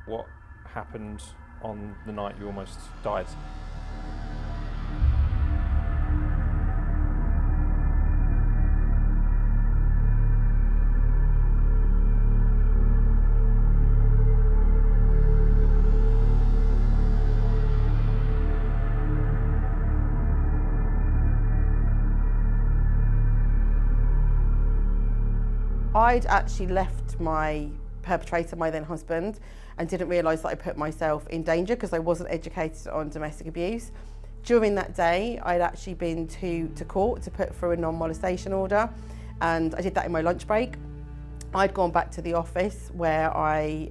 what happened on the night you almost died. I'd actually left my perpetrator, my then husband, and didn't realise that I put myself in danger because I wasn't educated on domestic abuse. During that day, I'd actually been to court to put through a non-molestation order, and I did that in my lunch break. I'd gone back to the office where I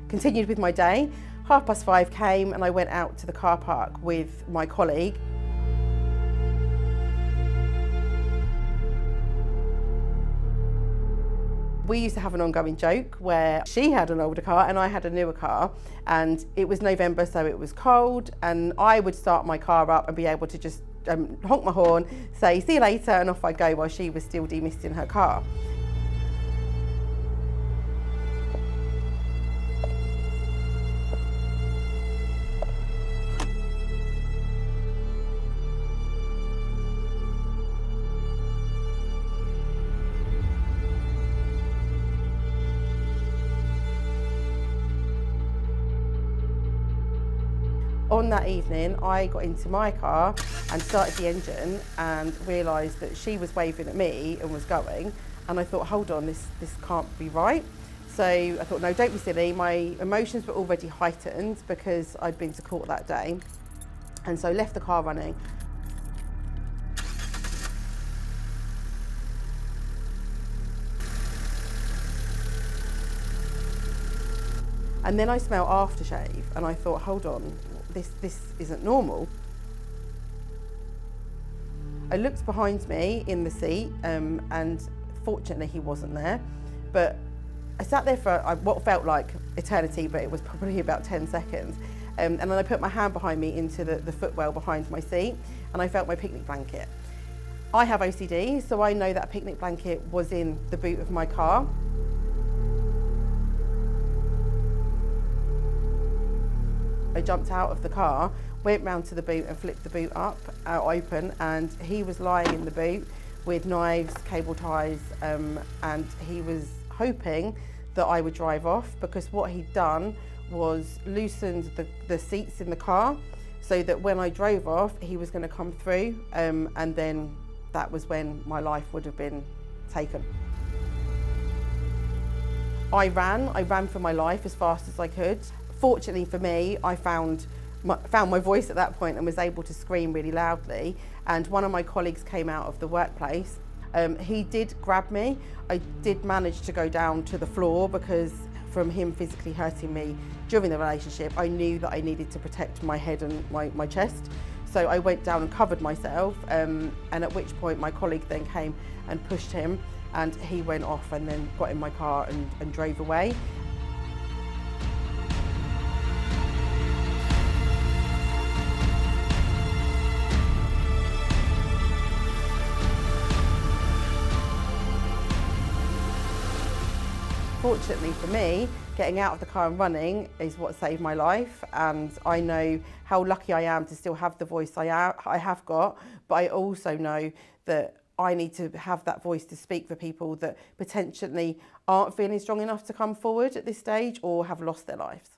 continued with my day. 5:30 came and I went out to the car park with my colleague. We used to have an ongoing joke where she had an older car and I had a newer car, and it was November, so it was cold, and I would start my car up and be able to just honk my horn, say see you later, and off I'd go while she was still demisting her car. On that evening, I got into my car and started the engine and realised that she was waving at me and was going, and I thought, hold on, this can't be right. So I thought, no, don't be silly. My emotions were already heightened because I'd been to court that day, and so left the car running. And then I smelled aftershave and I thought, hold on, this isn't normal. I looked behind me in the seat and fortunately he wasn't there, but I sat there for what felt like eternity, but it was probably about 10 seconds. And then I put my hand behind me into the footwell behind my seat and I felt my picnic blanket. I have OCD, so I know that picnic blanket was in the boot of my car. I jumped out of the car, went round to the boot and flipped the boot up, open, and he was lying in the boot with knives, cable ties, and he was hoping that I would drive off, because what he'd done was loosened the seats in the car so that when I drove off, he was going to come through, and then that was when my life would have been taken. I ran for my life as fast as I could. Fortunately for me, I found my voice at that point and was able to scream really loudly, and one of my colleagues came out of the workplace. He did grab me. I did manage to go down to the floor because from him physically hurting me during the relationship, I knew that I needed to protect my head and my chest. So I went down and covered myself, and at which point my colleague then came and pushed him, and he went off and then got in my car and drove away. Fortunately for me, getting out of the car and running is what saved my life, and I know how lucky I am to still have the voice I have got, but I also know that I need to have that voice to speak for people that potentially aren't feeling strong enough to come forward at this stage or have lost their lives.